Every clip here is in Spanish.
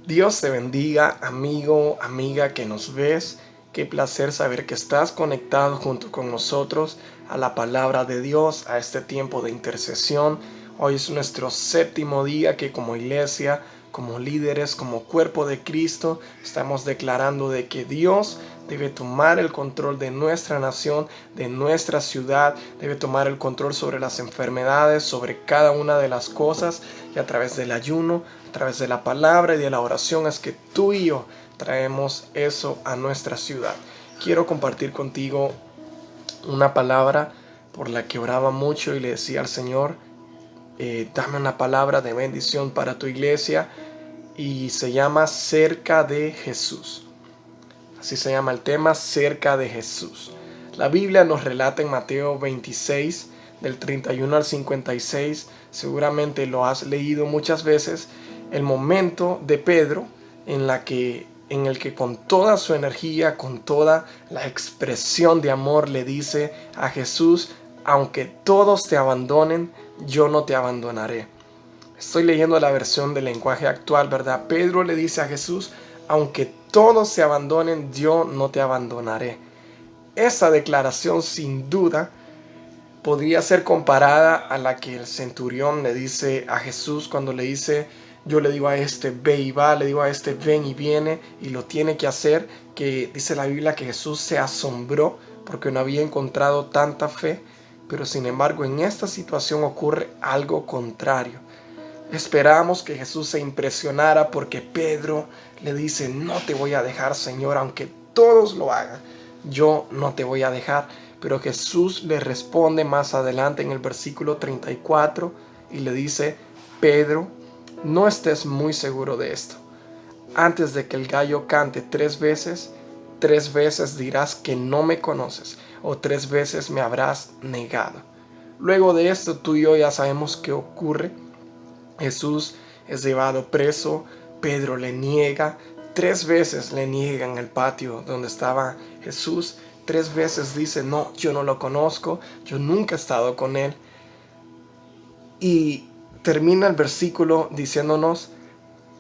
Dios te bendiga, amigo, amiga que nos ves. Qué placer saber que estás conectado junto con nosotros a la palabra de Dios, a este tiempo de intercesión. Hoy es nuestro séptimo día que como iglesia, como líderes, como cuerpo de Cristo, estamos declarando de que Dios debe tomar el control de nuestra nación, de nuestra ciudad, debe tomar el control sobre las enfermedades, sobre cada una de las cosas, y a través del ayuno, a través de la palabra y de la oración es que tú y yo traemos eso a nuestra ciudad. Quiero compartir contigo una palabra por la que oraba mucho y le decía al Señor, dame una palabra de bendición para tu iglesia, y se llama cerca de Jesús. Así se llama el tema, cerca de Jesús. La Biblia nos relata en Mateo 26, del 31 al 56, seguramente lo has leído muchas veces, el momento de Pedro en el que con toda su energía, con toda la expresión de amor le dice a Jesús, aunque todos te abandonen, yo no te abandonaré. Estoy leyendo la versión del lenguaje actual, ¿verdad? Pedro le dice a Jesús, aunque todos se abandonen, yo no te abandonaré. Esa declaración sin duda podría ser comparada a la que el centurión le dice a Jesús cuando le dice, yo le digo a este ve y va, le digo a este ven y viene, y lo tiene que hacer, que dice la Biblia que Jesús se asombró porque no había encontrado tanta fe, pero sin embargo en esta situación ocurre algo contrario. Esperamos que Jesús se impresionara porque Pedro le dice, no te voy a dejar, Señor, aunque todos lo hagan, yo no te voy a dejar. Pero Jesús le responde más adelante en el versículo 34 y le dice, Pedro, no estés muy seguro de esto. Antes de que el gallo cante 3 veces dirás que no me conoces, o 3 veces me habrás negado. Luego de esto tú y yo ya sabemos qué ocurre. Jesús es llevado preso, Pedro le niega, 3 veces le niega en el patio donde estaba Jesús, 3 veces dice, no, yo no lo conozco, yo nunca he estado con él. Y termina el versículo diciéndonos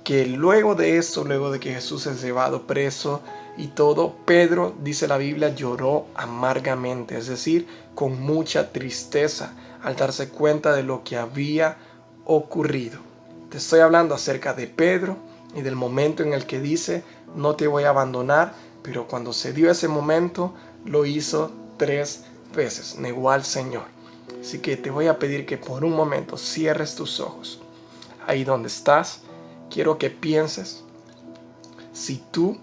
que luego de esto, luego de que Jesús es llevado preso y todo, Pedro, dice la Biblia, lloró amargamente, es decir, con mucha tristeza al darse cuenta de lo que había ocurrido. Te estoy hablando acerca de Pedro y del momento en el que dice, no te voy a abandonar, pero cuando se dio ese momento, lo hizo 3 veces, negó al Señor. Así que te voy a pedir que por un momento cierres tus ojos. Ahí donde estás, quiero que pienses, si tú,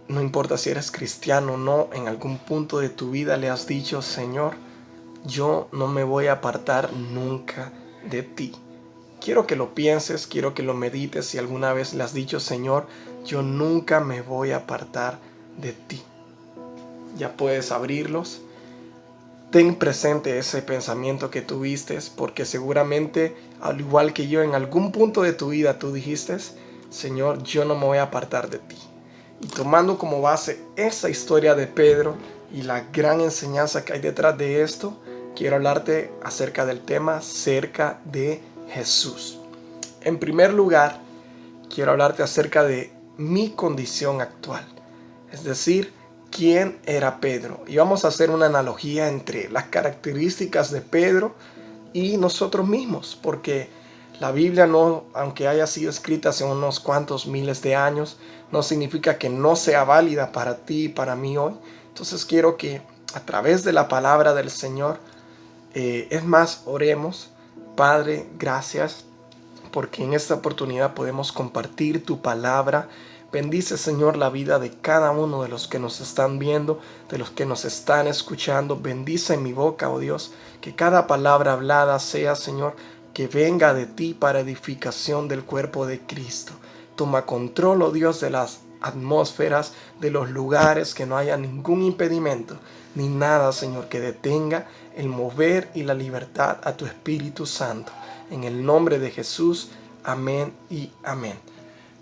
no importa si eres cristiano o no, en algún punto de tu vida le has dicho, Señor, yo no me voy a apartar nunca de ti. Quiero que lo pienses, quiero que lo medites si alguna vez le has dicho, Señor, yo nunca me voy a apartar de ti. Ya puedes abrirlos. Ten presente ese pensamiento que tuviste, porque seguramente, al igual que yo, en algún punto de tu vida tú dijiste, Señor, yo no me voy a apartar de ti. Y tomando como base esa historia de Pedro y la gran enseñanza que hay detrás de esto, quiero hablarte acerca del tema cerca de Jesús. En primer lugar, quiero hablarte acerca de mi condición actual. Es decir, ¿quién era Pedro? Y vamos a hacer una analogía entre las características de Pedro y nosotros mismos, porque la Biblia no, aunque haya sido escrita hace unos cuantos miles de años, no significa que no sea válida para ti y para mí hoy. Entonces quiero que a través de la palabra del Señor, es más, oremos. Padre, gracias porque en esta oportunidad podemos compartir tu palabra. Bendice, Señor, la vida de cada uno de los que nos están viendo, de los que nos están escuchando. Bendice mi boca, oh Dios, que cada palabra hablada sea, Señor, que venga de ti para edificación del cuerpo de Cristo. Toma control, oh Dios, de las atmósferas, de los lugares, que no haya ningún impedimento, ni nada, Señor, que detenga el mover y la libertad a tu Espíritu Santo. En el nombre de Jesús, amén y amén.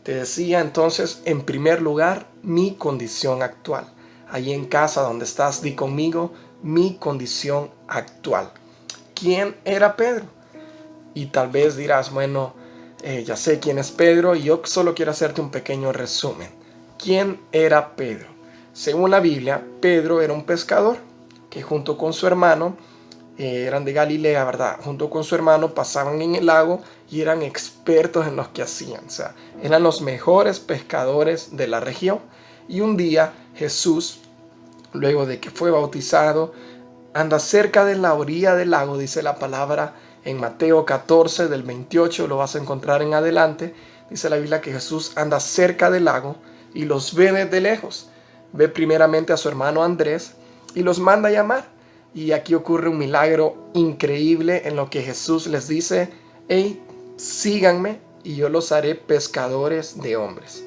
Te decía entonces, en primer lugar, mi condición actual. Allí en casa donde estás, di conmigo, mi condición actual. ¿Quién era Pedro? Y tal vez dirás, bueno, Ya sé quién es Pedro y yo solo quiero hacerte un pequeño resumen. ¿Quién era Pedro? Según la Biblia, Pedro era un pescador que junto con su hermano, eran de Galilea, ¿verdad? Junto con su hermano pasaban en el lago y eran expertos en lo que hacían. O sea, eran los mejores pescadores de la región. Y un día Jesús, luego de que fue bautizado, anda cerca de la orilla del lago, dice la palabra en Mateo 14, del 28, lo vas a encontrar en adelante. Dice la Biblia que Jesús anda cerca del lago y los ve desde lejos. Ve primeramente a su hermano Andrés y los manda a llamar. Y aquí ocurre un milagro increíble en lo que Jesús les dice: hey, síganme y yo los haré pescadores de hombres.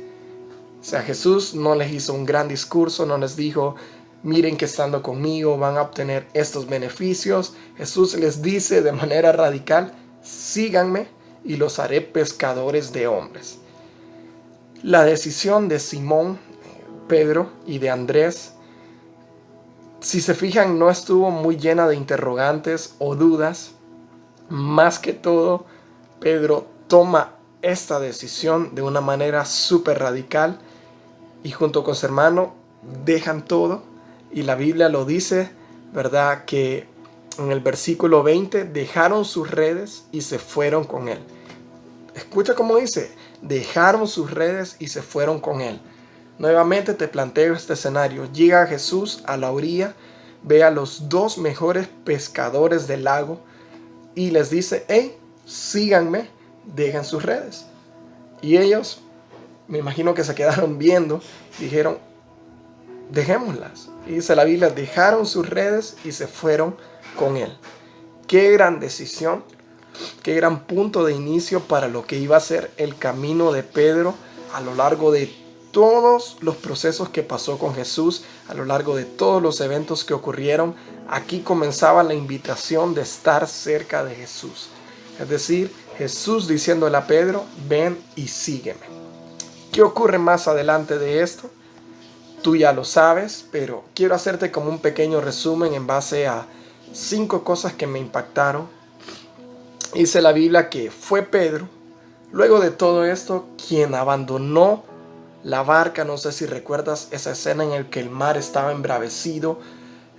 O sea, Jesús no les hizo un gran discurso, no les dijo: miren que estando conmigo van a obtener estos beneficios. Jesús les dice de manera radical: síganme y los haré pescadores de hombres. La decisión de Simón, Pedro y de Andrés, si se fijan, no estuvo muy llena de interrogantes o dudas. Más que todo, Pedro toma esta decisión de una manera súper radical y junto con su hermano dejan todo. Y la Biblia lo dice, ¿verdad? Que en el versículo 20 dejaron sus redes y se fueron con él. Escucha cómo dice: dejaron sus redes y se fueron con él. Nuevamente te planteo este escenario. Llega Jesús a la orilla, ve a los dos mejores pescadores del lago y les dice: hey, síganme, dejen sus redes. Y ellos, me imagino que se quedaron viendo, dijeron: dejémoslas. Y dice la Biblia, dejaron sus redes y se fueron con él. Qué gran decisión, qué gran punto de inicio para lo que iba a ser el camino de Pedro a lo largo de todos los procesos que pasó con Jesús, a lo largo de todos los eventos que ocurrieron. Aquí comenzaba la invitación de estar cerca de Jesús. Es decir, Jesús diciéndole a Pedro: ven y sígueme. ¿Qué ocurre más adelante de esto? Tú ya lo sabes, pero quiero hacerte como un pequeño resumen en base a 5 cosas que me impactaron. Dice la Biblia que fue Pedro, luego de todo esto, quien abandonó la barca. No sé si recuerdas esa escena en la que el mar estaba embravecido.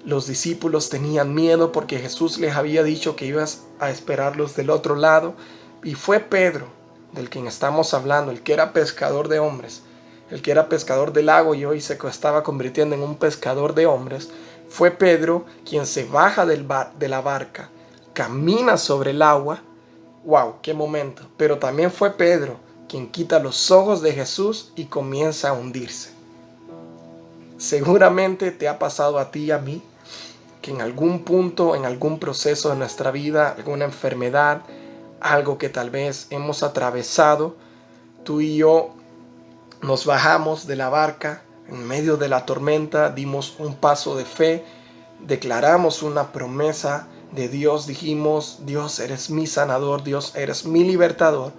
Los discípulos tenían miedo porque Jesús les había dicho que ibas a esperarlos del otro lado. Y fue Pedro, del quien estamos hablando, el que era pescador de hombres, el que era pescador del lago y hoy se estaba convirtiendo en un pescador de hombres. Fue Pedro quien se baja de la barca, camina sobre el agua. ¡Wow! ¡Qué momento! Pero también fue Pedro quien quita los ojos de Jesús y comienza a hundirse. Seguramente te ha pasado a ti y a mí que en algún punto, en algún proceso de nuestra vida, alguna enfermedad, algo que tal vez hemos atravesado, tú y yo nos bajamos de la barca en medio de la tormenta, dimos un paso de fe, declaramos una promesa de Dios, dijimos: Dios, eres mi sanador, Dios, eres mi libertador.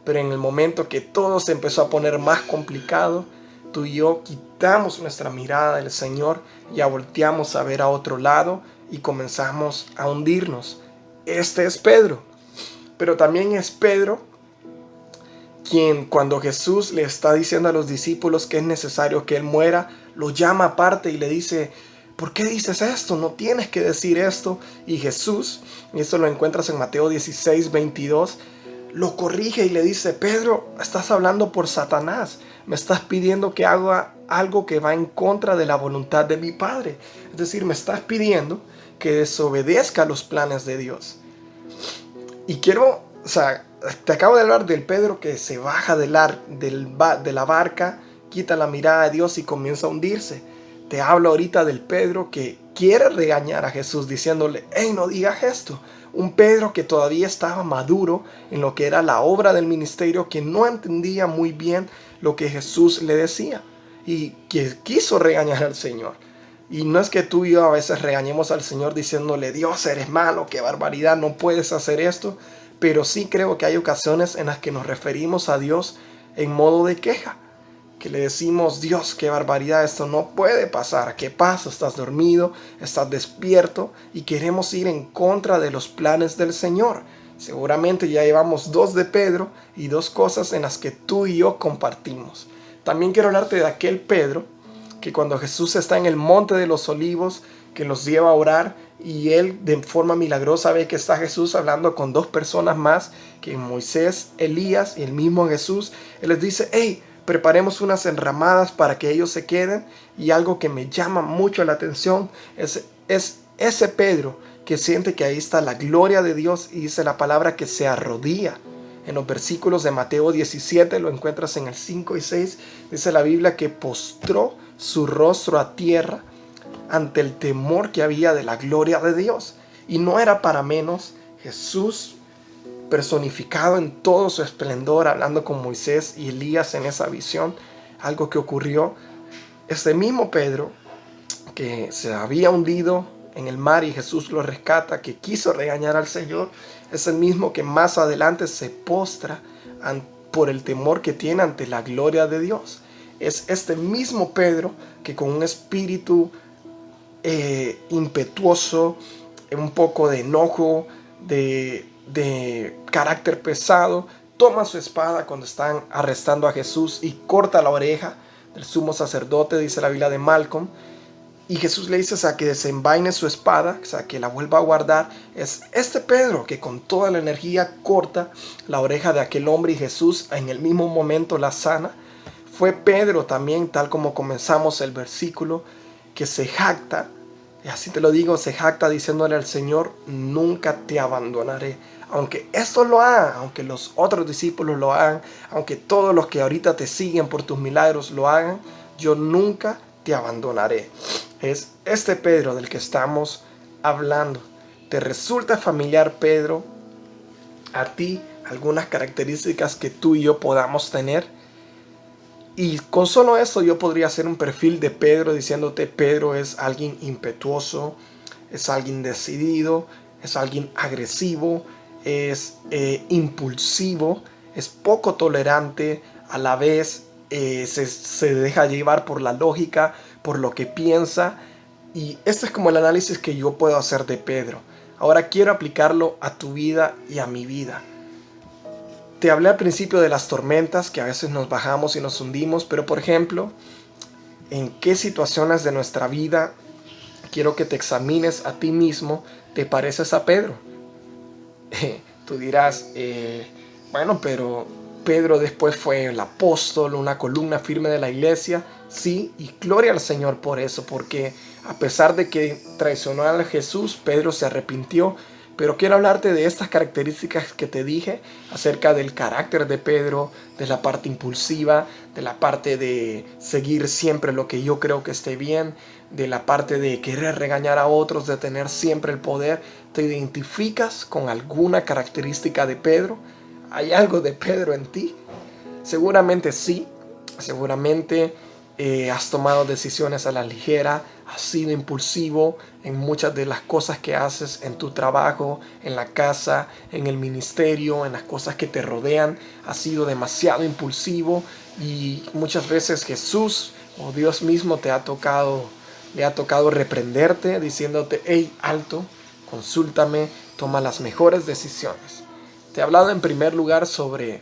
Pero en el momento que todo se empezó a poner más complicado, tú y yo quitamos nuestra mirada del Señor, ya volteamos a ver a otro lado y comenzamos a hundirnos. Este es Pedro. Pero también es Pedro quien, cuando Jesús le está diciendo a los discípulos que es necesario que él muera, lo llama aparte y le dice: ¿por qué dices esto? No tienes que decir esto. Y Jesús, y esto lo encuentras en Mateo 16, 22, lo corrige y le dice: Pedro, estás hablando por Satanás. Me estás pidiendo que haga algo que va en contra de la voluntad de mi Padre. Es decir, me estás pidiendo que desobedezca los planes de Dios. Y quiero, te acabo de hablar del Pedro que se baja de la barca, quita la mirada de Dios y comienza a hundirse. Te hablo ahorita del Pedro que quiere regañar a Jesús diciéndole: hey, no digas esto. Un Pedro que todavía estaba maduro en lo que era la obra del ministerio, que no entendía muy bien lo que Jesús le decía y que quiso regañar al Señor. Y no es que tú y yo a veces regañemos al Señor diciéndole: Dios, eres malo, qué barbaridad, no puedes hacer esto. Pero sí creo que hay ocasiones en las que nos referimos a Dios en modo de queja. Que le decimos: Dios, qué barbaridad, esto no puede pasar. ¿Qué pasa? Estás dormido, estás despierto y queremos ir en contra de los planes del Señor. Seguramente ya llevamos 2 de Pedro y 2 cosas en las que tú y yo compartimos. También quiero hablarte de aquel Pedro que cuando Jesús está en el monte de los olivos, que los lleva a orar y él de forma milagrosa ve que está Jesús hablando con 2 personas más, que Moisés, Elías y el mismo Jesús. Él les dice: hey, preparemos unas enramadas para que ellos se queden. Y algo que me llama mucho la atención es ese Pedro que siente que ahí está la gloria de Dios y dice la palabra que se arrodilla. En los versículos de Mateo 17, lo encuentras en el 5 y 6, dice la Biblia que postró su rostro a tierra ante el temor que había de la gloria de Dios. Y no era para menos Jesús personificado en todo su esplendor, hablando con Moisés y Elías en esa visión, algo que ocurrió. Este mismo Pedro, que se había hundido en el mar y Jesús lo rescata, que quiso regañar al Señor, es el mismo que más adelante se postra por el temor que tiene ante la gloria de Dios. Es este mismo Pedro que con un espíritu impetuoso, un poco de enojo, de carácter pesado, toma su espada cuando están arrestando a Jesús y corta la oreja del sumo sacerdote, dice la Biblia de Malcolm. Y Jesús le dice, o sea, que desenvaine su espada, o sea, que la vuelva a guardar. Es este Pedro que con toda la energía corta la oreja de aquel hombre y Jesús en el mismo momento la sana. Fue Pedro también, tal como comenzamos el versículo, que se jacta, y así te lo digo, se jacta diciéndole al Señor: nunca te abandonaré. Aunque esto lo hagan, aunque los otros discípulos lo hagan, aunque todos los que ahorita te siguen por tus milagros lo hagan, yo nunca te abandonaré. Es este Pedro del que estamos hablando. ¿Te resulta familiar, Pedro, a ti algunas características que tú y yo podamos tener? Y con solo eso yo podría hacer un perfil de Pedro diciéndote: Pedro es alguien impetuoso, es alguien decidido, es alguien agresivo, es impulsivo, es poco tolerante, a la vez se deja llevar por la lógica, por lo que piensa. Y este es como el análisis que yo puedo hacer de Pedro. Ahora quiero aplicarlo a tu vida y a mi vida. Te hablé al principio de las tormentas, que a veces nos bajamos y nos hundimos, pero por ejemplo, ¿en qué situaciones de nuestra vida quiero que te examines a ti mismo? ¿Te pareces a Pedro? Tú dirás, bueno, pero Pedro después fue el apóstol, una columna firme de la iglesia. Sí, y gloria al Señor por eso, porque a pesar de que traicionó a Jesús, Pedro se arrepintió. Pero quiero hablarte de estas características que te dije acerca del carácter de Pedro, de la parte impulsiva, de la parte de seguir siempre lo que yo creo que esté bien, de la parte de querer regañar a otros, de tener siempre el poder. ¿Te identificas con alguna característica de Pedro? ¿Hay algo de Pedro en ti? Seguramente sí, seguramente has tomado decisiones a la ligera, has sido impulsivo en muchas de las cosas que haces en tu trabajo, en la casa, en el ministerio, en las cosas que te rodean. Has sido demasiado impulsivo y muchas veces Jesús o Dios mismo le ha tocado reprenderte diciéndote: hey, alto, consúltame, toma las mejores decisiones. Te he hablado en primer lugar sobre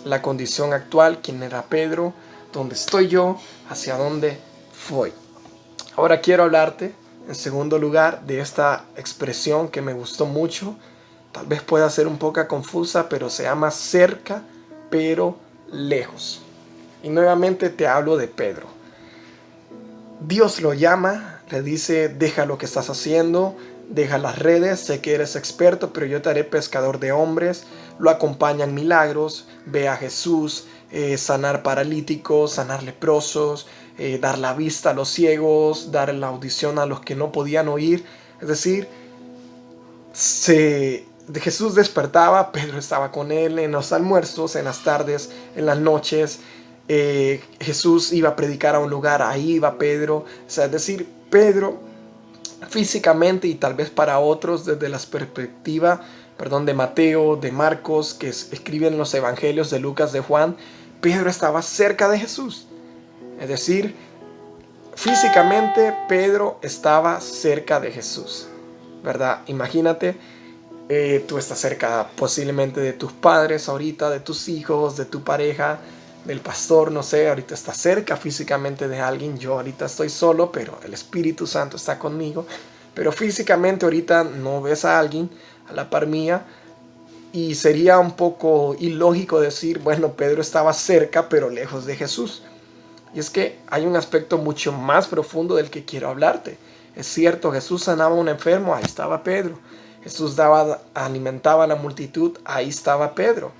la condición actual, quién era Pedro, dónde estoy yo, hacia dónde voy. Ahora quiero hablarte, en segundo lugar, de esta expresión que me gustó mucho. Tal vez pueda ser un poco confusa, pero se llama cerca, pero lejos. Y nuevamente te hablo de Pedro. Dios lo llama, le dice: deja lo que estás haciendo, deja las redes, sé que eres experto, pero yo te haré pescador de hombres. Lo acompañan milagros, ve a Jesús, sanar paralíticos, sanar leprosos, dar la vista a los ciegos, dar la audición a los que no podían oír. Es decir, Jesús despertaba, Pedro estaba con él en los almuerzos, en las tardes, en las noches. Jesús iba a predicar a un lugar, ahí iba Pedro. O sea, es decir, Pedro físicamente, y tal vez para otros desde la perspectiva, de Mateo, de Marcos, que escriben los evangelios de Lucas, de Juan, Pedro estaba cerca de Jesús. Es decir, físicamente Pedro estaba cerca de Jesús, ¿verdad? Imagínate Tú estás cerca posiblemente de tus padres ahorita, de tus hijos, de tu pareja, del pastor, no sé, ahorita estás cerca físicamente de alguien. Yo ahorita estoy solo, pero el Espíritu Santo está conmigo. Pero físicamente ahorita no ves a alguien a la par mía. Y sería un poco ilógico decir, bueno, Pedro estaba cerca, pero lejos de Jesús. Y es que hay un aspecto mucho más profundo del que quiero hablarte. Es cierto, Jesús sanaba a un enfermo, ahí estaba Pedro. Jesús alimentaba a la multitud, ahí estaba Pedro.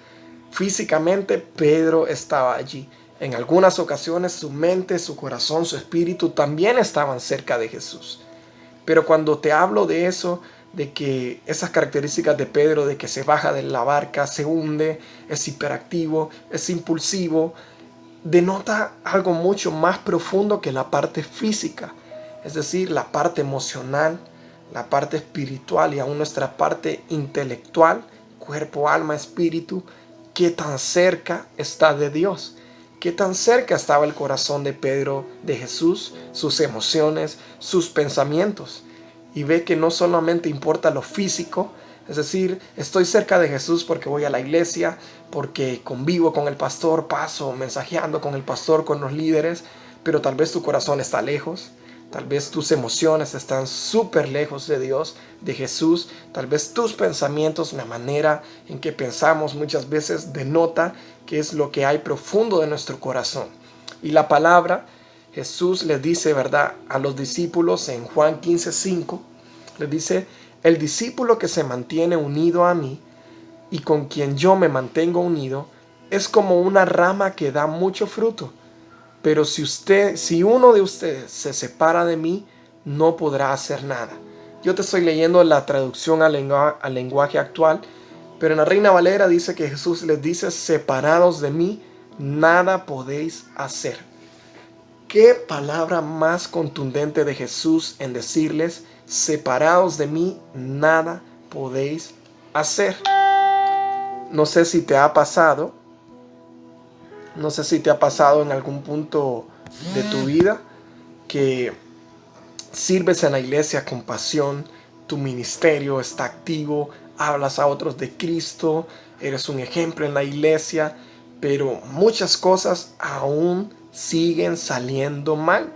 Físicamente Pedro estaba allí. En algunas ocasiones su mente, su corazón, su espíritu también estaban cerca de Jesús. Pero cuando te hablo de eso, de que esas características de Pedro, de que se baja de la barca, se hunde, es hiperactivo, es impulsivo, denota algo mucho más profundo que la parte física, es decir, la parte emocional, la parte espiritual y aún nuestra parte intelectual, cuerpo, alma, espíritu, qué tan cerca está de Dios, qué tan cerca estaba el corazón de Pedro de Jesús, sus emociones, sus pensamientos. Y ve que no solamente importa lo físico, es decir, estoy cerca de Jesús porque voy a la iglesia, porque convivo con el pastor, paso mensajeando con el pastor, con los líderes, pero tal vez tu corazón está lejos, tal vez tus emociones están súper lejos de Dios, de Jesús, tal vez tus pensamientos, la manera en que pensamos muchas veces denota qué es lo que hay profundo de nuestro corazón. Y la palabra, Jesús les dice, ¿verdad?, a los discípulos en Juan 15:5, les dice, el discípulo que se mantiene unido a mí y con quien yo me mantengo unido, es como una rama que da mucho fruto. Pero si uno de ustedes se separa de mí, no podrá hacer nada. Yo te estoy leyendo la traducción al lenguaje actual, pero en la Reina Valera dice que Jesús les dice, separados de mí, nada podéis hacer. ¿Qué palabra más contundente de Jesús en decirles, separados de mí, nada podéis hacer? No sé si te ha pasado, no sé si te ha pasado en algún punto de tu vida que sirves en la iglesia con pasión, tu ministerio está activo, hablas a otros de Cristo, eres un ejemplo en la iglesia, pero muchas cosas aún siguen saliendo mal.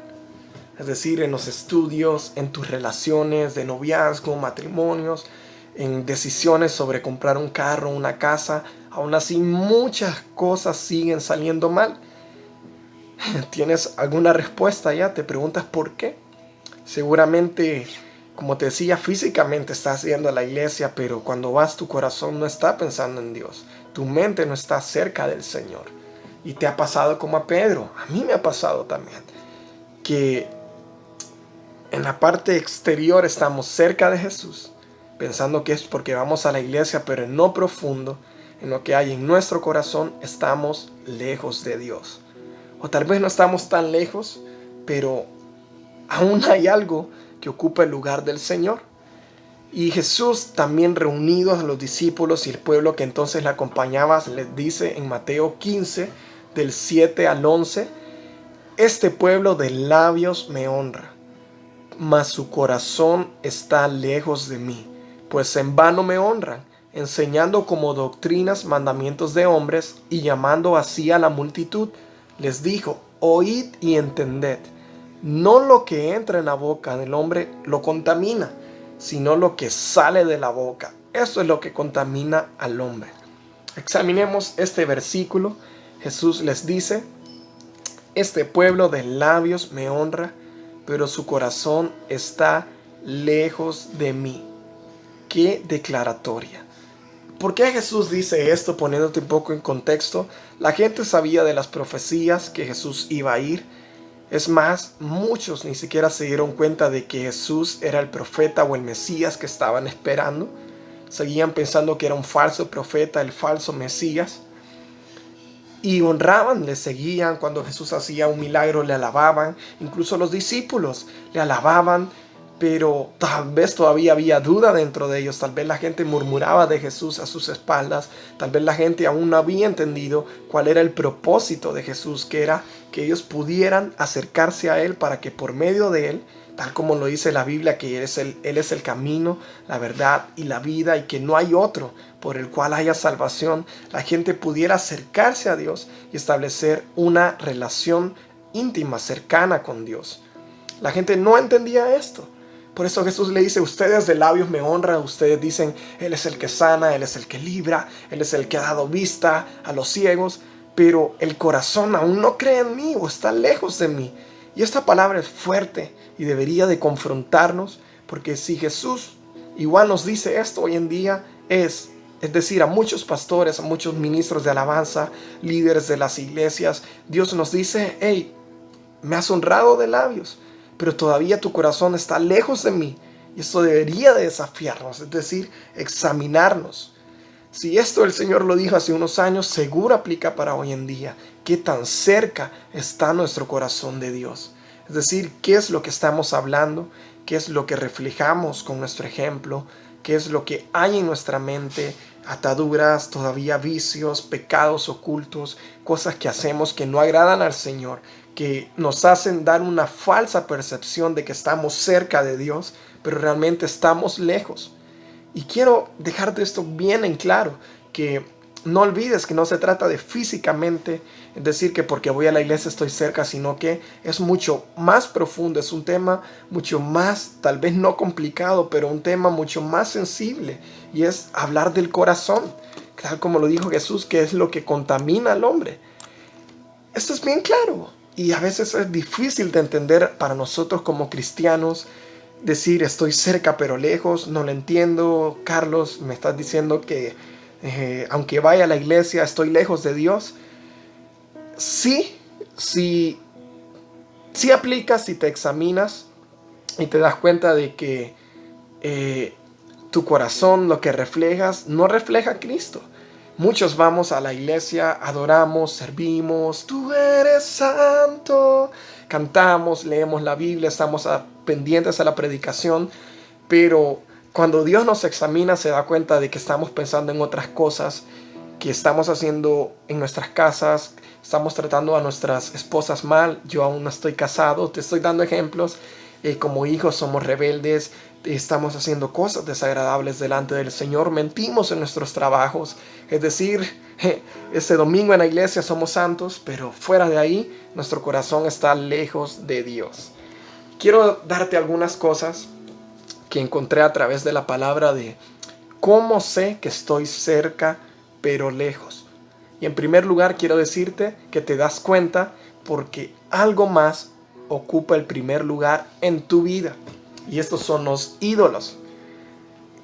Es decir, en los estudios, en tus relaciones de noviazgo, matrimonios, en decisiones sobre comprar un carro, una casa, aún así muchas cosas siguen saliendo mal. ¿Tienes alguna respuesta ya? ¿Te preguntas por qué? Seguramente, como te decía, físicamente estás yendo a la iglesia, pero cuando vas tu corazón no está pensando en Dios. Tu mente no está cerca del Señor. Y te ha pasado como a Pedro. A mí me ha pasado también. Que en la parte exterior estamos cerca de Jesús, pensando que es porque vamos a la iglesia, pero en lo profundo, en lo que hay en nuestro corazón, estamos lejos de Dios. O tal vez no estamos tan lejos, pero aún hay algo que ocupa el lugar del Señor. Y Jesús, también reunidos a los discípulos y el pueblo que entonces le acompañaba, les dice en Mateo 15, del 7 al 11, este pueblo de labios me honra, mas su corazón está lejos de mí, pues en vano me honran, enseñando como doctrinas mandamientos de hombres y llamando así a la multitud. Les dijo, oíd y entended, no lo que entra en la boca del hombre lo contamina, sino lo que sale de la boca. Eso es lo que contamina al hombre. Examinemos este versículo. Jesús les dice, este pueblo de labios me honra, pero su corazón está lejos de mí. ¡Qué declaratoria! ¿Por qué Jesús dice esto poniéndote un poco en contexto? La gente sabía de las profecías que Jesús iba a ir. Es más, muchos ni siquiera se dieron cuenta de que Jesús era el profeta o el Mesías que estaban esperando. Seguían pensando que era un falso profeta, el falso Mesías. Y honraban, le seguían cuando Jesús hacía un milagro, le alababan. Incluso los discípulos le alababan pero tal vez todavía había duda dentro de ellos, tal vez la gente murmuraba de Jesús a sus espaldas, tal vez la gente aún no había entendido cuál era el propósito de Jesús, que era que ellos pudieran acercarse a Él para que por medio de Él, tal como lo dice la Biblia, que Él es el camino, la verdad y la vida, y que no hay otro por el cual haya salvación, la gente pudiera acercarse a Dios y establecer una relación íntima, cercana con Dios. La gente no entendía esto. Por eso Jesús le dice, ustedes de labios me honran, ustedes dicen, Él es el que sana, Él es el que libra, Él es el que ha dado vista a los ciegos, pero el corazón aún no cree en mí o está lejos de mí. Y esta palabra es fuerte y debería de confrontarnos, porque si Jesús igual nos dice esto hoy en día, es decir, a muchos pastores, a muchos ministros de alabanza, líderes de las iglesias, Dios nos dice, hey, me has honrado de labios, pero todavía tu corazón está lejos de mí. Y esto debería de desafiarnos, es decir, examinarnos. Si esto el Señor lo dijo hace unos años, seguro aplica para hoy en día. ¿Qué tan cerca está nuestro corazón de Dios? Es decir, ¿qué es lo que estamos hablando? ¿Qué es lo que reflejamos con nuestro ejemplo? ¿Qué es lo que hay en nuestra mente? Ataduras, todavía vicios, pecados ocultos, cosas que hacemos que no agradan al Señor, que nos hacen dar una falsa percepción de que estamos cerca de Dios, pero realmente estamos lejos. Y quiero dejarte esto bien en claro, que no olvides que no se trata de físicamente, es decir, que porque voy a la iglesia estoy cerca, sino que es mucho más profundo, es un tema mucho más, tal vez no complicado, pero un tema mucho más sensible, y es hablar del corazón, tal como lo dijo Jesús, que es lo que contamina al hombre. Esto es bien claro, y a veces es difícil de entender para nosotros como cristianos. Decir estoy cerca pero lejos, no lo entiendo. Carlos, me estás diciendo que aunque vaya a la iglesia estoy lejos de Dios. Sí, sí, sí aplica si te examinas y te das cuenta de que tu corazón, lo que reflejas, no refleja a Cristo. Muchos vamos a la iglesia, adoramos, servimos, tú eres santo, cantamos, leemos la Biblia, estamos pendientes a la predicación, pero cuando Dios nos examina se da cuenta de que estamos pensando en otras cosas, que estamos haciendo en nuestras casas, estamos tratando a nuestras esposas mal. Yo aún no estoy casado, te estoy dando ejemplos. Como hijos somos rebeldes, estamos haciendo cosas desagradables delante del Señor, mentimos en nuestros trabajos, es decir, ese domingo en la iglesia somos santos, pero fuera de ahí nuestro corazón está lejos de Dios. Quiero darte algunas cosas que encontré a través de la palabra de cómo sé que estoy cerca pero lejos. Y en primer lugar quiero decirte que te das cuenta porque algo más ocupa el primer lugar en tu vida. Y estos son los ídolos.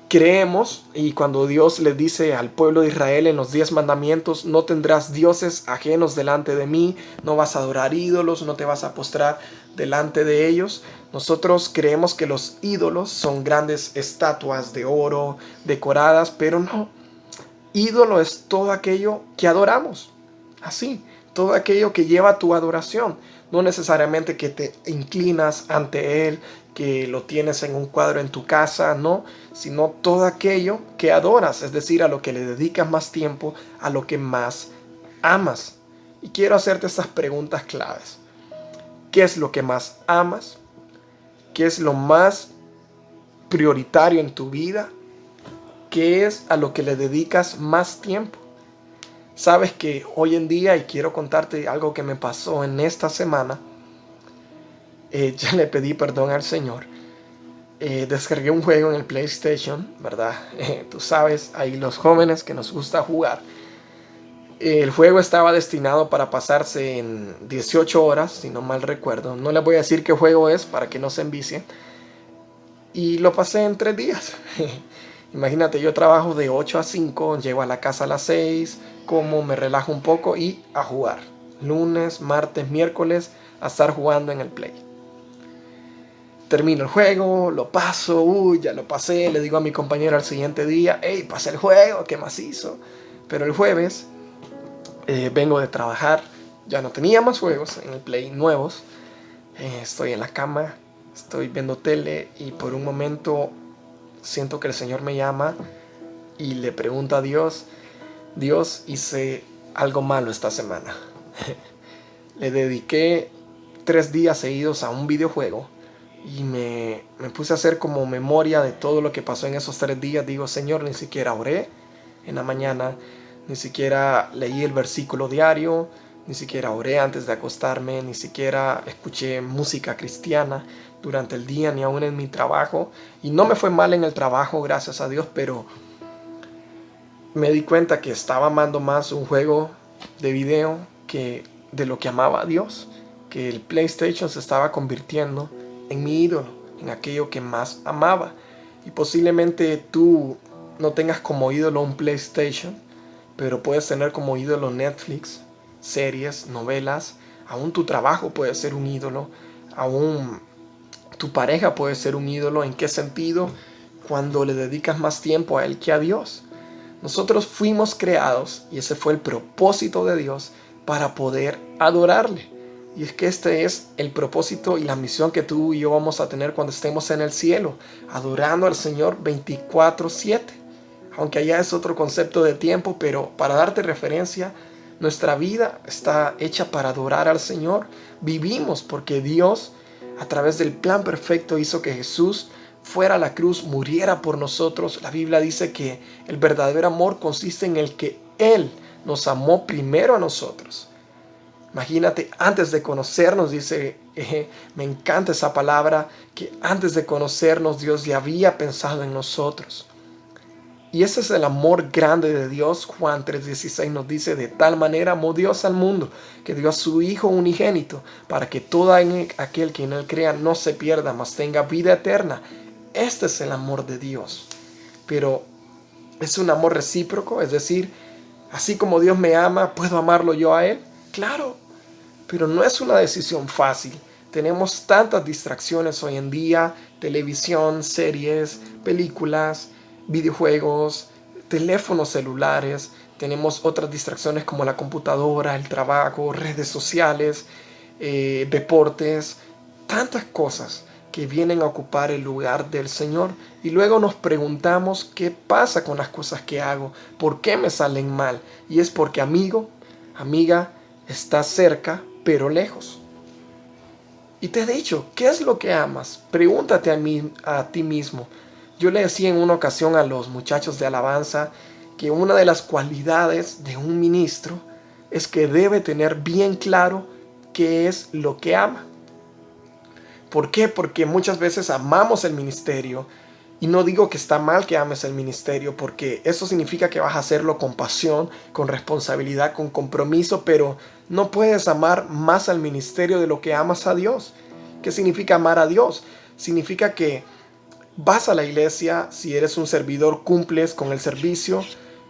Creemos, y cuando Dios le dice al pueblo de Israel en los 10 mandamientos, no tendrás dioses ajenos delante de mí, no vas a adorar ídolos, no te vas a postrar delante de ellos. Nosotros creemos que los ídolos son grandes estatuas de oro, decoradas, pero no. Ídolo es todo aquello que adoramos. Así, todo aquello que lleva tu adoración. No necesariamente que te inclinas ante él, que lo tienes en un cuadro en tu casa, no, sino todo aquello que adoras, es decir, a lo que le dedicas más tiempo, a lo que más amas. Y quiero hacerte estas preguntas claves. ¿Qué es lo que más amas? ¿Qué es lo más prioritario en tu vida? ¿Qué es a lo que le dedicas más tiempo? Sabes que hoy en día, y quiero contarte algo que me pasó en esta semana, ya le pedí perdón al Señor. Descargué un juego en el PlayStation, ¿verdad? Tú sabes, ahí los jóvenes que nos gusta jugar. El juego estaba destinado para pasarse en 18 horas, si no mal recuerdo. No les voy a decir qué juego es para que no se envicien. Y lo pasé en 3 días. Imagínate, yo trabajo de 8 a 5, llego a la casa a las 6, como, me relajo un poco y a jugar. Lunes, martes, miércoles, a estar jugando en el Play. Termino el juego, lo paso, ya lo pasé, le digo a mi compañero al siguiente día, hey, pasé el juego, ¿qué más hizo? Pero el jueves vengo de trabajar, ya no tenía más juegos en el Play nuevos, estoy en la cama estoy viendo tele y por un momento siento que el Señor me llama y le pregunto a Dios, Dios, hice algo malo esta semana. Le dediqué 3 días seguidos a un videojuego y me puse a hacer como memoria de todo lo que pasó en esos 3 días. Digo, Señor, ni siquiera oré en la mañana, ni siquiera leí el versículo diario, ni siquiera oré antes de acostarme, ni siquiera escuché música cristiana durante el día, ni aún en mi trabajo. Y no me fue mal en el trabajo, gracias a Dios, pero me di cuenta que estaba amando más un juego de video que de lo que amaba a Dios, que el PlayStation se estaba convirtiendo en mi ídolo, en aquello que más amaba. Y posiblemente tú no tengas como ídolo un PlayStation, pero puedes tener como ídolo Netflix, series, novelas, aún tu trabajo puede ser un ídolo, aún tu pareja puede ser un ídolo. ¿En qué sentido? Cuando le dedicas más tiempo a él que a Dios. Nosotros fuimos creados, y ese fue el propósito de Dios, para poder adorarle. Y es que este es el propósito y la misión que tú y yo vamos a tener cuando estemos en el cielo, adorando al Señor 24/7. Aunque allá es otro concepto de tiempo, pero para darte referencia, nuestra vida está hecha para adorar al Señor. Vivimos porque Dios, a través del plan perfecto, hizo que Jesús fuera a la cruz, muriera por nosotros. La Biblia dice que el verdadero amor consiste en el que Él nos amó primero a nosotros. Imagínate, antes de conocernos, dice, me encanta esa palabra, que antes de conocernos Dios ya había pensado en nosotros. Y ese es el amor grande de Dios. Juan 3:16 nos dice, de tal manera amó Dios al mundo, que dio a su Hijo unigénito, para que todo aquel que en él crea no se pierda, mas tenga vida eterna. Este es el amor de Dios. Pero es un amor recíproco, es decir, así como Dios me ama, ¿puedo amarlo yo a Él? Claro, pero no es una decisión fácil. Tenemos tantas distracciones hoy en día, televisión, series, películas, videojuegos, teléfonos celulares. Tenemos otras distracciones como la computadora, el trabajo, redes sociales, deportes, tantas cosas que vienen a ocupar el lugar del Señor. Y luego nos preguntamos qué pasa con las cosas que hago, por qué me salen mal. Y es porque, amigo, amiga, estás cerca, pero lejos. Y te he dicho, ¿qué es lo que amas? Pregúntate a ti mismo. Yo le decía en una ocasión a los muchachos de alabanza que una de las cualidades de un ministro es que debe tener bien claro qué es lo que ama. ¿Por qué? Porque muchas veces amamos el ministerio. Y no digo que está mal que ames el ministerio, porque eso significa que vas a hacerlo con pasión, con responsabilidad, con compromiso, pero no puedes amar más al ministerio de lo que amas a Dios. ¿Qué significa amar a Dios? Significa que vas a la iglesia, si eres un servidor, cumples con el servicio,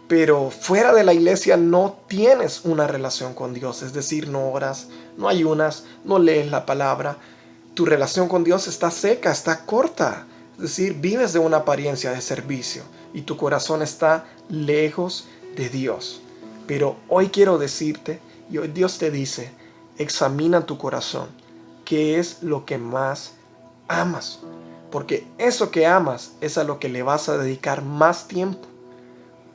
pero fuera de la iglesia no tienes una relación con Dios, es decir, no oras, no ayunas, no lees la palabra. Tu relación con Dios está seca, está corta. Es decir, vives de una apariencia de servicio y tu corazón está lejos de Dios. Pero hoy quiero decirte, y hoy Dios te dice, examina tu corazón. ¿Qué es lo que más amas? Porque eso que amas es a lo que le vas a dedicar más tiempo.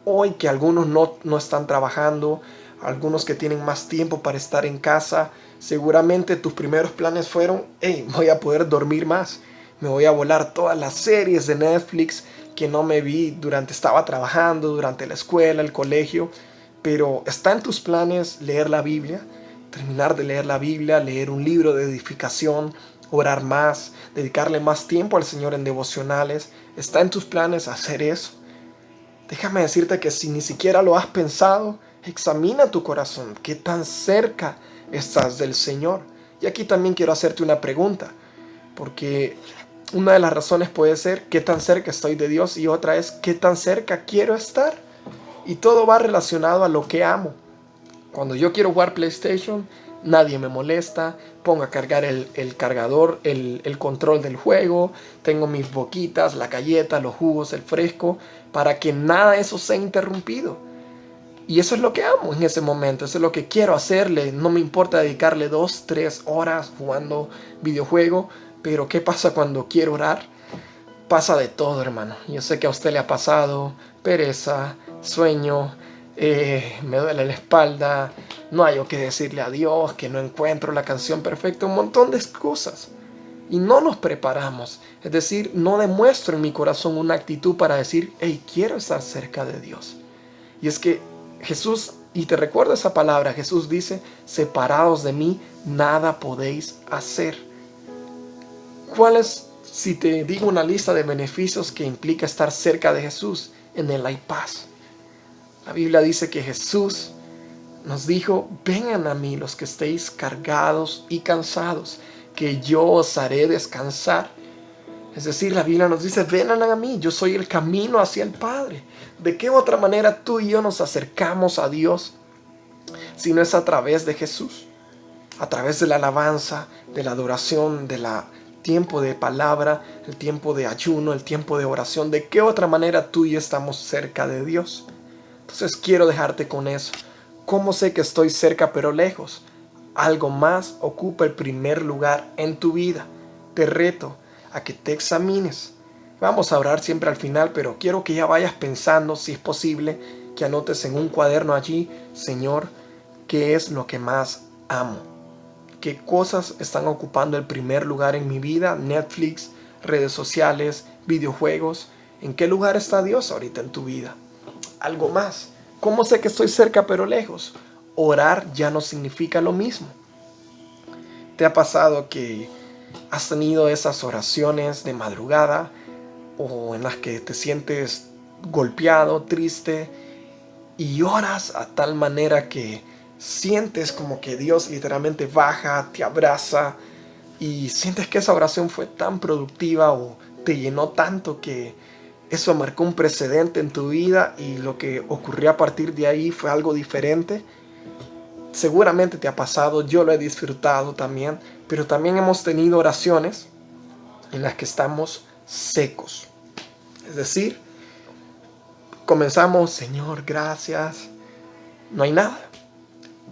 Hoy que algunos no están trabajando, algunos que tienen más tiempo para estar en casa, seguramente tus primeros planes fueron, hey, voy a poder dormir más. Me voy a volar todas las series de Netflix que no me vi estaba trabajando, durante la escuela, el colegio. Pero ¿está en tus planes leer la Biblia? Terminar de leer la Biblia, leer un libro de edificación, orar más, dedicarle más tiempo al Señor en devocionales. ¿Está en tus planes hacer eso? Déjame decirte que si ni siquiera lo has pensado, examina tu corazón. ¿Qué tan cerca estás del Señor? Y aquí también quiero hacerte una pregunta, porque una de las razones puede ser qué tan cerca estoy de Dios y otra es qué tan cerca quiero estar. Y todo va relacionado a lo que amo. Cuando yo quiero jugar PlayStation, nadie me molesta. Pongo a cargar el cargador, el control del juego. Tengo mis boquitas, la galleta, los jugos, el fresco, para que nada de eso sea interrumpido. Y eso es lo que amo en ese momento. Eso es lo que quiero hacerle. No me importa dedicarle 2, 3 horas jugando videojuego. Pero ¿qué pasa cuando quiero orar? Pasa de todo, hermano. Yo sé que a usted le ha pasado pereza, sueño, me duele la espalda, no hay que decirle a Dios, que no encuentro la canción perfecta, un montón de excusas. Y no nos preparamos. Es decir, no demuestro en mi corazón una actitud para decir, hey, quiero estar cerca de Dios. Y es que Jesús, y te recuerdo esa palabra, Jesús dice, separados de mí, nada podéis hacer. ¿Cuál es, si te digo una lista de beneficios que implica estar cerca de Jesús? En Él hay paz. La Biblia dice que Jesús nos dijo, vengan a mí los que estéis cargados y cansados, que yo os haré descansar. Es decir, la Biblia nos dice, vengan a mí, yo soy el camino hacia el Padre. ¿De qué otra manera tú y yo nos acercamos a Dios si no es a través de Jesús? A través de la alabanza, de la adoración, del tiempo de palabra, el tiempo de ayuno, el tiempo de oración. ¿De qué otra manera tú y yo estamos cerca de Dios? Entonces quiero dejarte con eso. ¿Cómo sé que estoy cerca pero lejos? Algo más ocupa el primer lugar en tu vida. Te reto a que te examines. Vamos a orar siempre al final, pero quiero que ya vayas pensando, si es posible, que anotes en un cuaderno allí, Señor, ¿qué es lo que más amo? ¿Qué cosas están ocupando el primer lugar en mi vida? Netflix, redes sociales, videojuegos. ¿En qué lugar está Dios ahorita en tu vida? Algo más. ¿Cómo sé que estoy cerca pero lejos? Orar ya no significa lo mismo. ¿Te ha pasado que has tenido esas oraciones de madrugada o en las que te sientes golpeado, triste y oras a tal manera que sientes como que Dios literalmente baja, te abraza y sientes que esa oración fue tan productiva o te llenó tanto que eso marcó un precedente en tu vida y lo que ocurrió a partir de ahí fue algo diferente? Seguramente te ha pasado, yo lo he disfrutado también, pero también hemos tenido oraciones en las que estamos secos. Es decir, comenzamos, Señor, gracias. No hay nada.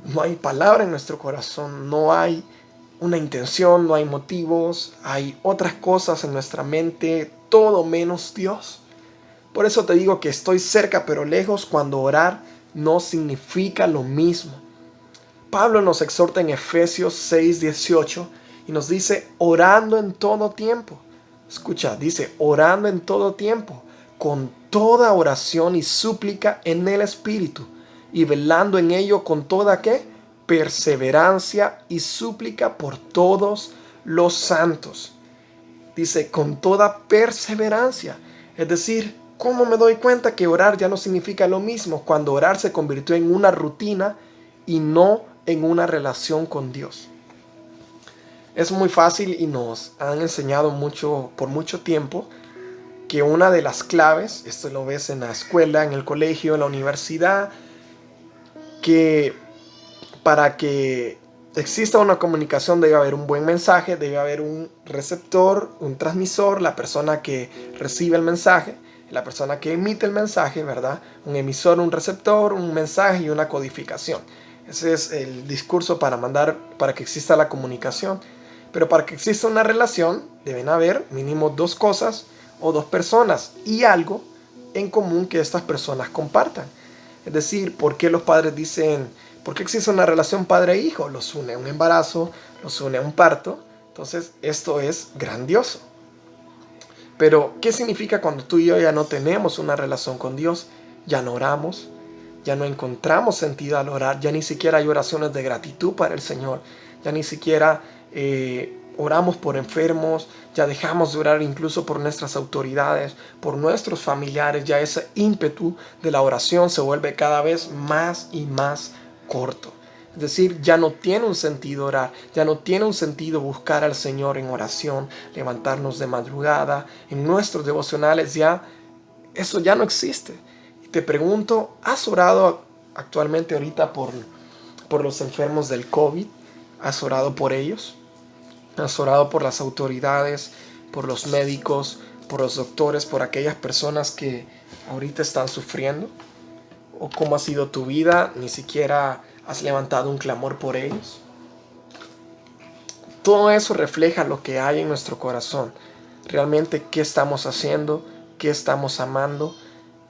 No hay palabra en nuestro corazón. No hay una intención, no hay motivos. Hay otras cosas en nuestra mente, todo menos Dios. Por eso te digo que estoy cerca pero lejos cuando orar no significa lo mismo. Pablo nos exhorta en Efesios 6:18 y nos dice, orando en todo tiempo. Escucha, dice, orando en todo tiempo, con toda oración y súplica en el Espíritu, y velando en ello con toda ¿qué? Perseverancia y súplica por todos los santos. Dice, con toda perseverancia. Es decir, ¿cómo me doy cuenta que orar ya no significa lo mismo? Cuando orar se convirtió en una rutina y no en una relación con Dios. Es muy fácil y nos han enseñado mucho por mucho tiempo que una de las claves, esto lo ves en la escuela, en el colegio, en la universidad, que para que exista una comunicación debe haber un buen mensaje, debe haber un receptor, un transmisor, la persona que recibe el mensaje, la persona que emite el mensaje, ¿verdad? Un emisor, un receptor, un mensaje y una codificación. Ese es el discurso para que exista la comunicación. Pero para que exista una relación deben haber mínimo dos cosas o dos personas y algo en común que estas personas compartan. Es decir, ¿por qué los padres dicen, por qué existe una relación padre-hijo? Los une un embarazo, los une un parto. Entonces, esto es grandioso. Pero, ¿qué significa cuando tú y yo ya no tenemos una relación con Dios? Ya no oramos, ya no encontramos sentido al orar, ya ni siquiera hay oraciones de gratitud para el Señor, ya ni siquiera oramos por enfermos, ya dejamos de orar incluso por nuestras autoridades, por nuestros familiares, ya ese ímpetu de la oración se vuelve cada vez más y más corto. Es decir, ya no tiene un sentido orar, ya no tiene un sentido buscar al Señor en oración, levantarnos de madrugada, en nuestros devocionales eso ya no existe. Y te pregunto, ¿has orado actualmente ahorita por los enfermos del COVID? ¿Has orado por ellos? ¿Has orado por las autoridades, por los médicos, por los doctores, por aquellas personas que ahorita están sufriendo? ¿O cómo ha sido tu vida? ¿Ni siquiera has levantado un clamor por ellos? todo eso refleja lo que hay en nuestro corazón. Realmente, ¿qué estamos haciendo? ¿Qué estamos amando?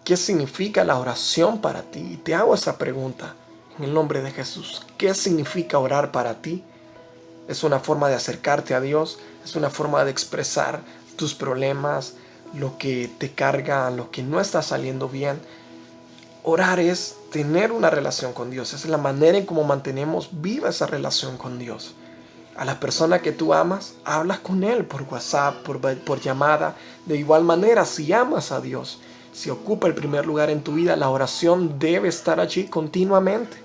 ¿Qué significa la oración para ti? Y te hago esa pregunta en el nombre de Jesús. ¿Qué significa orar para ti? Es una forma de acercarte a Dios, es una forma de expresar tus problemas, lo que te carga, lo que no está saliendo bien. Orar es tener una relación con Dios, es la manera en cómo mantenemos viva esa relación con Dios. A la persona que tú amas, hablas con él por WhatsApp, por llamada. De igual manera, si amas a Dios, si ocupa el primer lugar en tu vida, la oración debe estar allí continuamente.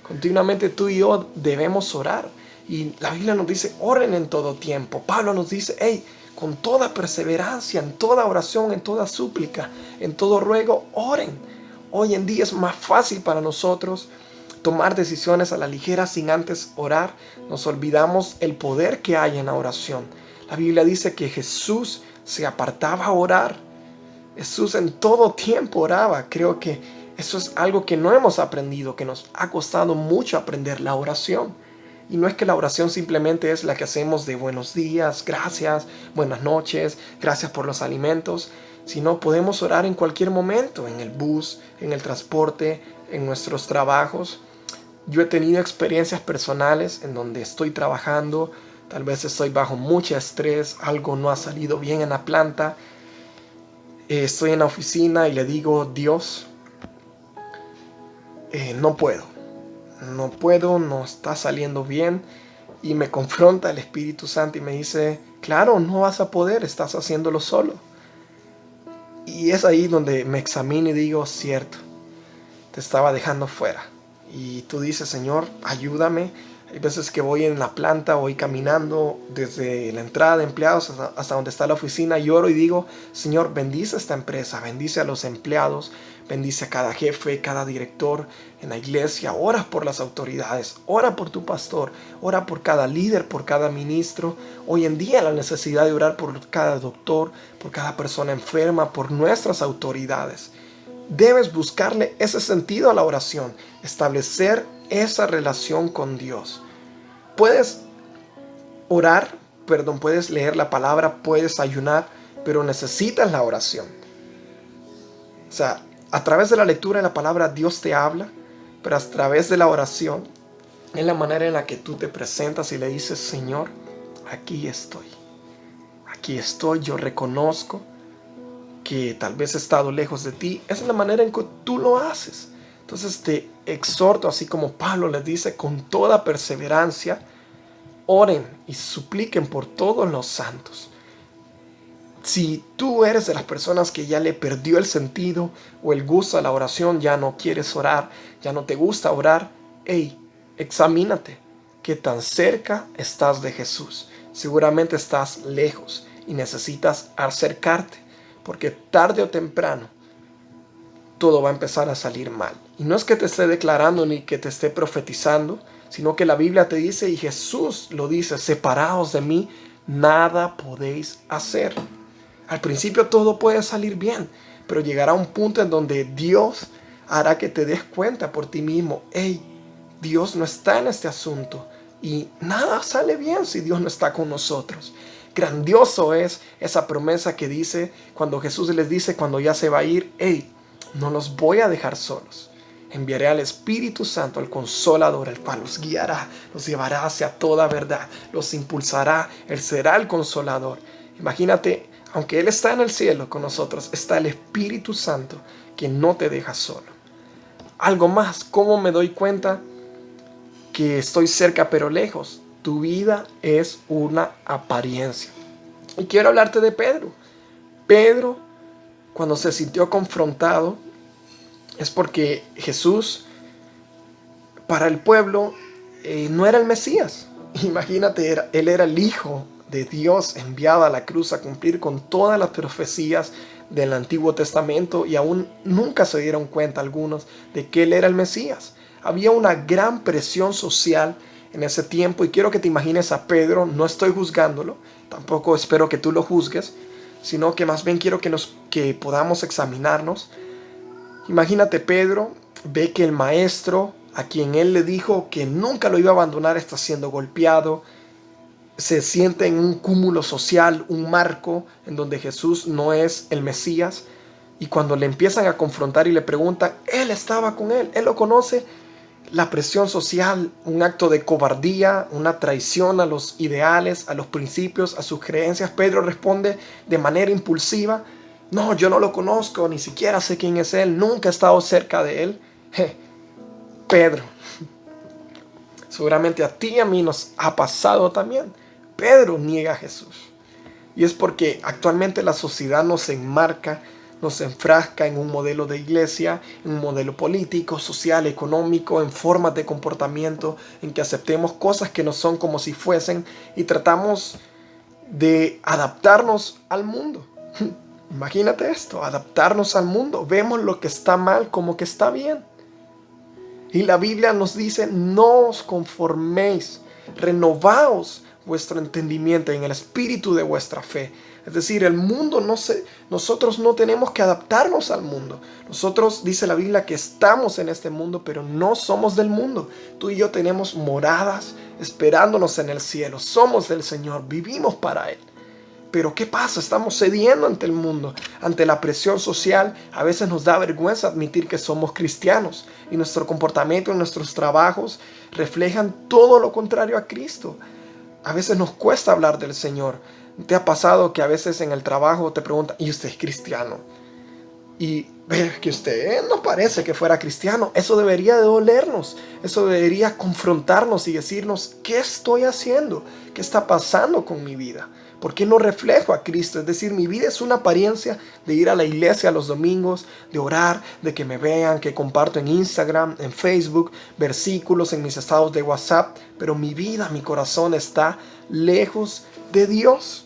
Continuamente tú y yo debemos orar. Y la Biblia nos dice, oren en todo tiempo. Pablo nos dice, hey, con toda perseverancia, en toda oración, en toda súplica, en todo ruego, oren. Hoy en día es más fácil para nosotros tomar decisiones a la ligera sin antes orar. Nos olvidamos el poder que hay en la oración. La Biblia dice que Jesús se apartaba a orar. Jesús en todo tiempo oraba. Creo que eso es algo que no hemos aprendido, que nos ha costado mucho aprender, la oración. Y no es que la oración simplemente es la que hacemos de buenos días, gracias, buenas noches, gracias por los alimentos, sino podemos orar en cualquier momento, en el bus, en el transporte, en nuestros trabajos. Yo he tenido experiencias personales en donde estoy trabajando, tal vez estoy bajo mucho estrés, algo no ha salido bien en la planta, estoy en la oficina y le digo, Dios, no puedo, no está saliendo bien. Y me confronta el Espíritu Santo y me dice, claro, no vas a poder, estás haciéndolo solo. Y es ahí donde me examino y digo, cierto, te estaba dejando fuera. Y tú dices, Señor, ayúdame. Hay veces que voy en la planta, voy caminando desde la entrada de empleados hasta donde está la oficina y oro y digo, Señor, bendice esta empresa, bendice a los empleados, bendice a cada jefe, cada director en la iglesia. Ora por las autoridades, ora por tu pastor, ora por cada líder, por cada ministro. Hoy en día la necesidad de orar por cada doctor, por cada persona enferma, por nuestras autoridades. Debes buscarle ese sentido a la oración, establecer esa relación con Dios. Puedes orar, puedes leer la palabra, puedes ayunar, pero necesitas la oración. O sea, a través de la lectura de la palabra Dios te habla, pero a través de la oración es la manera en la que tú te presentas y le dices, Señor, aquí estoy, yo reconozco que tal vez he estado lejos de ti. Esa es la manera en que tú lo haces. Entonces te exhorto, así como Pablo les dice, con toda perseverancia, oren y supliquen por todos los santos. Si tú eres de las personas que ya le perdió el sentido o el gusto a la oración, ya no quieres orar, ya no te gusta orar, examínate. ¿Qué tan cerca estás de Jesús? Seguramente estás lejos y necesitas acercarte, porque tarde o temprano todo va a empezar a salir mal. Y no es que te esté declarando ni que te esté profetizando, sino que la Biblia te dice, y Jesús lo dice, separados de mí, nada podéis hacer. Al principio todo puede salir bien, pero llegará un punto en donde Dios hará que te des cuenta por ti mismo, Dios no está en este asunto y nada sale bien si Dios no está con nosotros. Grandioso es esa promesa que dice cuando Jesús les dice cuando ya se va a ir, no los voy a dejar solos. Enviaré al Espíritu Santo, al Consolador, el cual los guiará, los llevará hacia toda verdad, los impulsará, Él será el Consolador. Imagínate, aunque Él está en el cielo con nosotros, está el Espíritu Santo que no te deja solo. Algo más, ¿cómo me doy cuenta que estoy cerca pero lejos? Tu vida es una apariencia. Y quiero hablarte de Pedro. Pedro, cuando se sintió confrontado, es porque Jesús, para el pueblo, no era el Mesías. Imagínate, Él era el Hijo de Dios enviado a la cruz a cumplir con todas las profecías del Antiguo Testamento y aún nunca se dieron cuenta algunos de que Él era el Mesías. Había una gran presión social en ese tiempo y quiero que te imagines a Pedro, no estoy juzgándolo, tampoco espero que tú lo juzgues, sino que más bien quiero que podamos examinarnos. Imagínate, Pedro ve que el maestro, a quien él le dijo que nunca lo iba a abandonar, está siendo golpeado, se siente en un cúmulo social, un marco en donde Jesús no es el Mesías. Y cuando le empiezan a confrontar y le preguntan, él estaba con él lo conoce. La presión social, un acto de cobardía, una traición a los ideales, a los principios, a sus creencias. Pedro responde de manera impulsiva, no, yo no lo conozco, ni siquiera sé quién es él, nunca he estado cerca de él. Pedro, seguramente a ti y a mí nos ha pasado también. Pedro niega a Jesús. Y es porque actualmente la sociedad nos enmarca, nos enfrasca en un modelo de iglesia, en un modelo político, social, económico, en formas de comportamiento, en que aceptemos cosas que no son como si fuesen y tratamos de adaptarnos al mundo. Imagínate esto, adaptarnos al mundo. Vemos lo que está mal como que está bien. Y la Biblia nos dice, no os conforméis, renovaos vuestro entendimiento en el espíritu de vuestra fe. Es decir, el mundo nosotros no tenemos que adaptarnos al mundo. Nosotros, dice la Biblia, que estamos en este mundo, pero no somos del mundo. Tú y yo tenemos moradas esperándonos en el cielo. Somos del Señor, vivimos para Él. Pero ¿qué pasa? Estamos cediendo ante el mundo, ante la presión social. A veces nos da vergüenza admitir que somos cristianos y nuestro comportamiento en nuestros trabajos reflejan todo lo contrario a Cristo. A veces nos cuesta hablar del Señor. ¿Te ha pasado que a veces en el trabajo te preguntan, ¿y usted es cristiano? Y ve que usted no parece que fuera cristiano. Eso debería de dolernos. Eso debería confrontarnos y decirnos, ¿qué estoy haciendo? ¿Qué está pasando con mi vida? ¿Por qué no reflejo a Cristo? Es decir, mi vida es una apariencia de ir a la iglesia los domingos, de orar, de que me vean, que comparto en Instagram, en Facebook, versículos en mis estados de WhatsApp, pero mi vida, mi corazón está lejos de Dios.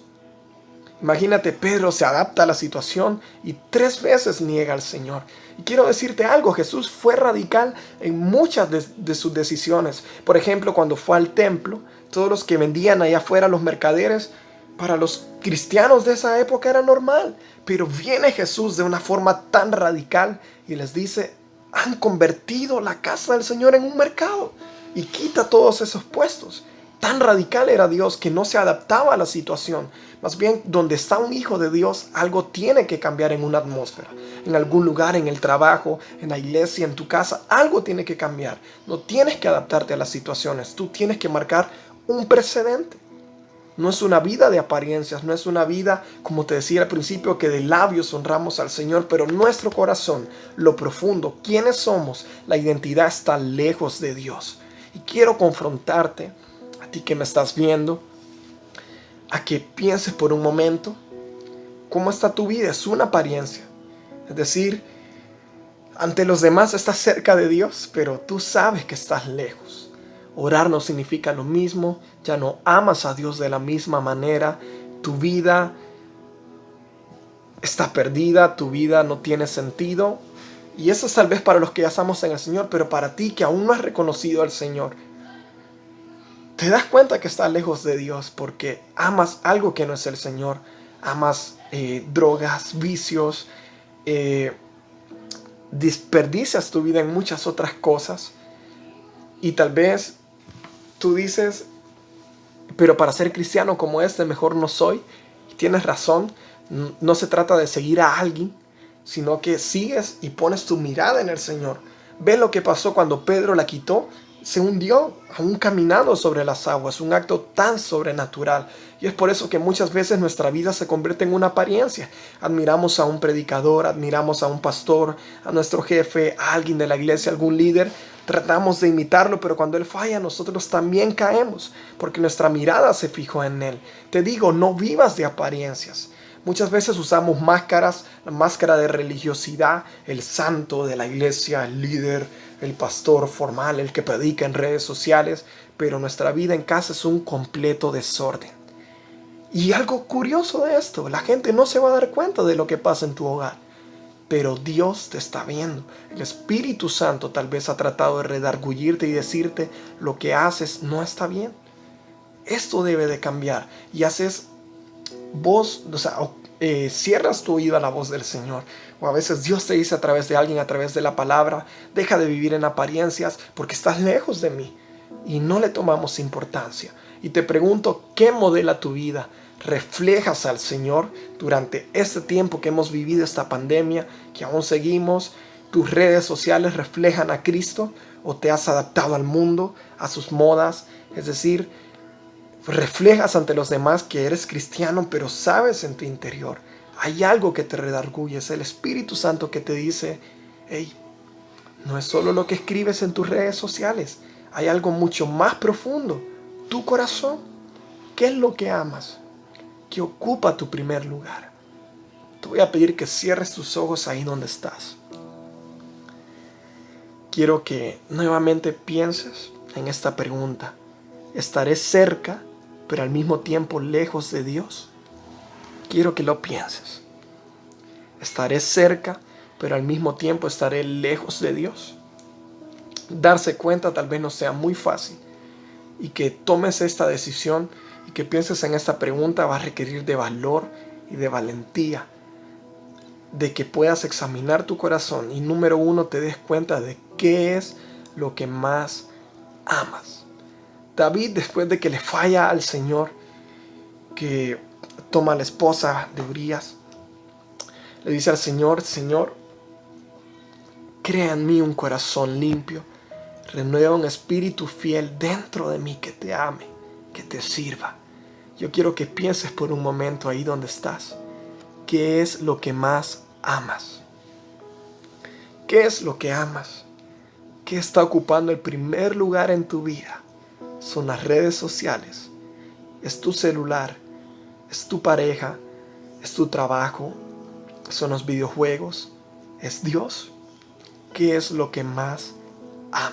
Imagínate, Pedro se adapta a la situación y 3 veces niega al Señor. Y quiero decirte algo, Jesús fue radical en muchas de sus decisiones. Por ejemplo, cuando fue al templo, todos los que vendían allá afuera, los mercaderes, para los cristianos de esa época era normal. Pero viene Jesús de una forma tan radical y les dice, han convertido la casa del Señor en un mercado. Y quita todos esos puestos. Tan radical era Dios que no se adaptaba a la situación. Más bien, donde está un hijo de Dios, algo tiene que cambiar en una atmósfera. En algún lugar, en el trabajo, en la iglesia, en tu casa, algo tiene que cambiar. No tienes que adaptarte a las situaciones. Tú tienes que marcar un precedente. No es una vida de apariencias, no es una vida, como te decía al principio, que de labios honramos al Señor, pero nuestro corazón, lo profundo, quiénes somos, la identidad está lejos de Dios. Y quiero confrontarte, a ti que me estás viendo, a que pienses por un momento cómo está tu vida. Es una apariencia. Es decir, ante los demás estás cerca de Dios, pero tú sabes que estás lejos. Orar no significa lo mismo, ya no amas a Dios de la misma manera, tu vida está perdida, tu vida no tiene sentido. Y eso es tal vez para los que ya estamos en el Señor, pero para ti que aún no has reconocido al Señor, te das cuenta que estás lejos de Dios porque amas algo que no es el Señor. Amas drogas, vicios, desperdicias tu vida en muchas otras cosas. Y tal vez tú dices, pero para ser cristiano como este mejor no soy. Y tienes razón, no se trata de seguir a alguien, sino que sigues y pones tu mirada en el Señor. Ve lo que pasó cuando Pedro la quitó. Se hundió, aún caminando sobre las aguas, un acto tan sobrenatural. Y es por eso que muchas veces nuestra vida se convierte en una apariencia. Admiramos a un predicador, admiramos a un pastor, a nuestro jefe, a alguien de la iglesia, algún líder. Tratamos de imitarlo, pero cuando él falla, nosotros también caemos, porque nuestra mirada se fijó en él. Te digo, no vivas de apariencias. Muchas veces usamos máscaras, la máscara de religiosidad, el santo de la iglesia, el líder, el pastor formal, el que predica en redes sociales, pero nuestra vida en casa es un completo desorden. Y algo curioso de esto, la gente no se va a dar cuenta de lo que pasa en tu hogar, pero Dios te está viendo. El Espíritu Santo tal vez ha tratado de redarguirte y decirte lo que haces no está bien. Esto debe de cambiar y haces voz, cierras tu oído a la voz del Señor. O a veces Dios te dice a través de alguien, a través de la palabra, deja de vivir en apariencias porque estás lejos de mí. y no le tomamos importancia. Y te pregunto, ¿qué modela tu vida? ¿Reflejas al Señor durante este tiempo que hemos vivido esta pandemia, que aún seguimos? ¿Tus redes sociales reflejan a Cristo o te has adaptado al mundo, a sus modas? Es decir, reflejas ante los demás que eres cristiano, pero sabes en tu interior, hay algo que te redarguye, es el Espíritu Santo que te dice, hey, no es solo lo que escribes en tus redes sociales, hay algo mucho más profundo, tu corazón. ¿Qué es lo que amas? ¿Qué ocupa tu primer lugar? Te voy a pedir que cierres tus ojos ahí donde estás. Quiero que nuevamente pienses en esta pregunta. ¿Estaré cerca, pero al mismo tiempo lejos de Dios? Quiero que lo pienses. ¿Estaré cerca, pero al mismo tiempo estaré lejos de Dios? Darse cuenta tal vez no sea muy fácil, y que tomes esta decisión y que pienses en esta pregunta va a requerir de valor y de valentía, de que puedas examinar tu corazón y número uno te des cuenta de qué es lo que más amas. David, después de que le falla al Señor, que toma a la esposa de Urías, le dice al Señor, Señor, crea en mí un corazón limpio, renueva un espíritu fiel dentro de mí que te ame, que te sirva. Yo quiero que pienses por un momento ahí donde estás. ¿Qué es lo que más amas? ¿Qué es lo que amas? ¿Qué está ocupando el primer lugar en tu vida? ¿Son las redes sociales? ¿Es tu celular? ¿Es tu pareja? ¿Es tu trabajo? ¿Son los videojuegos? ¿Es Dios? ¿Qué es lo que más amas?